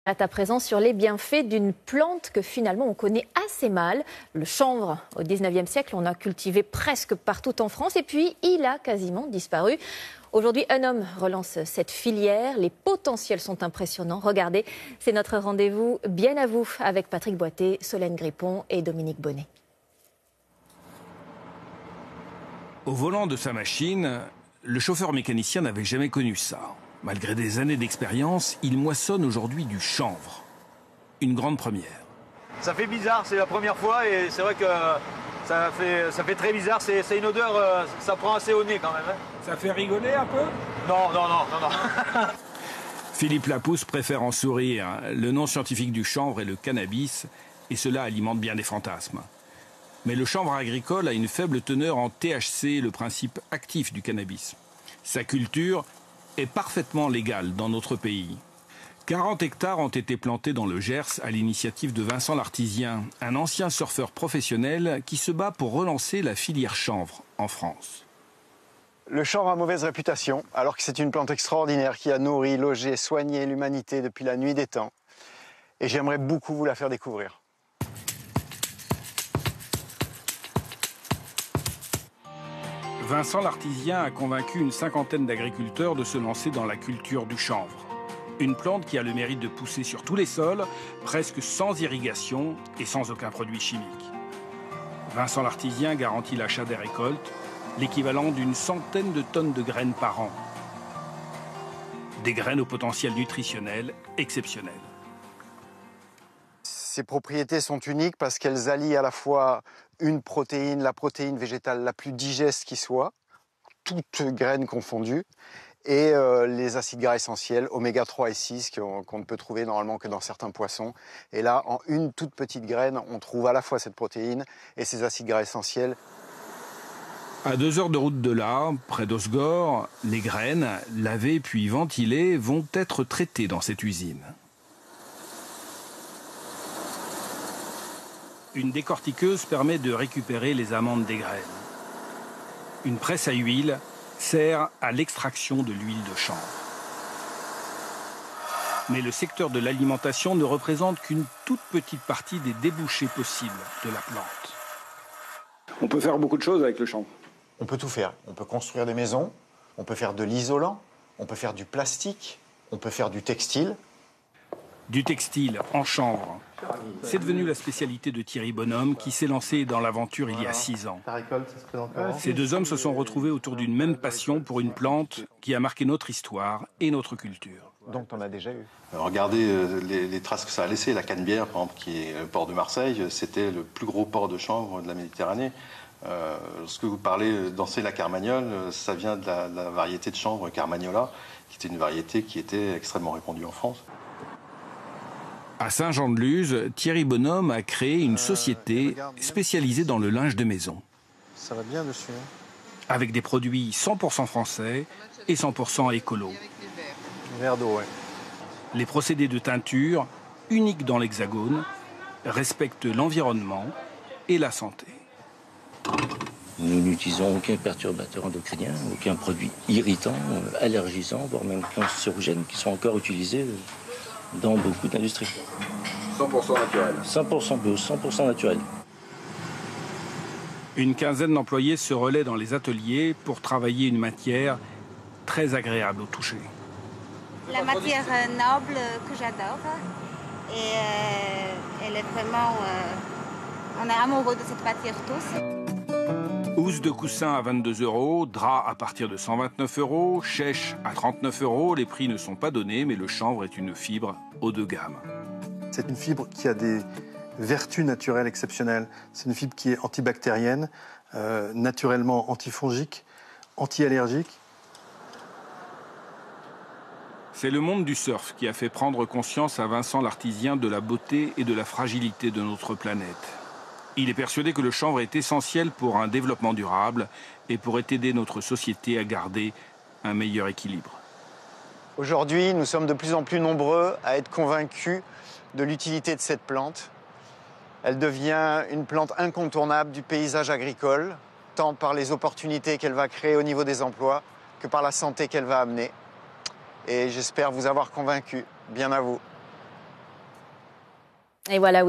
À présent sur les bienfaits d'une plante que finalement on connaît assez mal, le chanvre. Au 19e siècle, on a cultivé presque partout en France et puis il a quasiment disparu. Aujourd'hui, un homme relance cette filière. Les potentiels sont impressionnants. Regardez, c'est notre rendez-vous bien à vous avec Patrick Boité, Solène Grippon et Dominique Bonnet. Au volant de sa machine, le chauffeur mécanicien n'avait jamais connu ça. Malgré des années d'expérience, il moissonne aujourd'hui du chanvre. Une grande première. Ça fait bizarre, c'est la première fois et c'est vrai que ça fait très bizarre. C'est une odeur, ça prend assez au nez quand même. Hein. Ça fait rigoler un peu ? Non. Philippe Lapousse préfère en sourire. Le nom scientifique du chanvre est le cannabis et cela alimente bien des fantasmes. Mais le chanvre agricole a une faible teneur en THC, le principe actif du cannabis. Sa culture est parfaitement légale dans notre pays. 40 hectares ont été plantés dans le Gers à l'initiative de Vincent Lartisien, un ancien surfeur professionnel qui se bat pour relancer la filière chanvre en France. Le chanvre a mauvaise réputation, alors que c'est une plante extraordinaire qui a nourri, logé, soigné l'humanité depuis la nuit des temps. Et j'aimerais beaucoup vous la faire découvrir. Vincent Lartisien a convaincu une cinquantaine d'agriculteurs de se lancer dans la culture du chanvre. Une plante qui a le mérite de pousser sur tous les sols, presque sans irrigation et sans aucun produit chimique. Vincent Lartisien garantit l'achat des récoltes, l'équivalent d'une centaine de tonnes de graines par an. Des graines au potentiel nutritionnel exceptionnel. Ces propriétés sont uniques parce qu'elles allient à la fois une protéine, la protéine végétale la plus digeste qui soit, toutes graines confondues, et les acides gras essentiels, oméga 3 et 6, qu'on ne peut trouver normalement que dans certains poissons. Et là, en une toute petite graine, on trouve à la fois cette protéine et ces acides gras essentiels. À 2 heures de route de là, près d'Osgore, les graines, lavées puis ventilées, vont être traitées dans cette usine. Une décortiqueuse permet de récupérer les amandes des graines. Une presse à huile sert à l'extraction de l'huile de chanvre. Mais le secteur de l'alimentation ne représente qu'une toute petite partie des débouchés possibles de la plante. On peut faire beaucoup de choses avec le chanvre. On peut tout faire. On peut construire des maisons, on peut faire de l'isolant, on peut faire du plastique, on peut faire du textile. Du textile en chanvre. C'est devenu la spécialité de Thierry Bonhomme qui s'est lancé dans l'aventure il y a 6 ans. Ces deux hommes se sont retrouvés autour d'une même passion pour une plante qui a marqué notre histoire et notre culture. Donc on a déjà eu. Regardez les traces que ça a laissé. La Canebière, par exemple, qui est le port de Marseille, c'était le plus gros port de chanvre de la Méditerranée. Lorsque vous parlez d'Ancey la Carmagnole, ça vient de la variété de chanvre Carmagnola, qui était une variété qui était extrêmement répandue en France. À Saint-Jean-de-Luz, Thierry Bonhomme a créé une société spécialisée dans le linge de maison. Ça va bien dessus. Avec des produits 100% français et 100% écolo. Verre d'eau, ouais. Les procédés de teinture, uniques dans l'Hexagone, respectent l'environnement et la santé. Nous n'utilisons aucun perturbateur endocrinien, aucun produit irritant, allergisant, voire même cancérogène qui sont encore utilisés dans beaucoup d'industries. 100% naturel. 100% bio, 100% naturel. Une quinzaine d'employés se relaient dans les ateliers pour travailler une matière très agréable au toucher. La matière noble que j'adore. Et elle est vraiment... on est amoureux de cette matière tous. Housse de coussin à 22 €, drap à partir de 129 €, chèche à 39 €. Les prix ne sont pas donnés, mais le chanvre est une fibre haut de gamme. C'est une fibre qui a des vertus naturelles exceptionnelles. C'est une fibre qui est antibactérienne, naturellement antifongique, anti-allergique. C'est le monde du surf qui a fait prendre conscience à Vincent Lartisien de la beauté et de la fragilité de notre planète. Il est persuadé que le chanvre est essentiel pour un développement durable et pourrait aider notre société à garder un meilleur équilibre. Aujourd'hui, nous sommes de plus en plus nombreux à être convaincus de l'utilité de cette plante. Elle devient une plante incontournable du paysage agricole, tant par les opportunités qu'elle va créer au niveau des emplois que par la santé qu'elle va amener. Et j'espère vous avoir convaincu. Bien à vous. Et voilà, oui.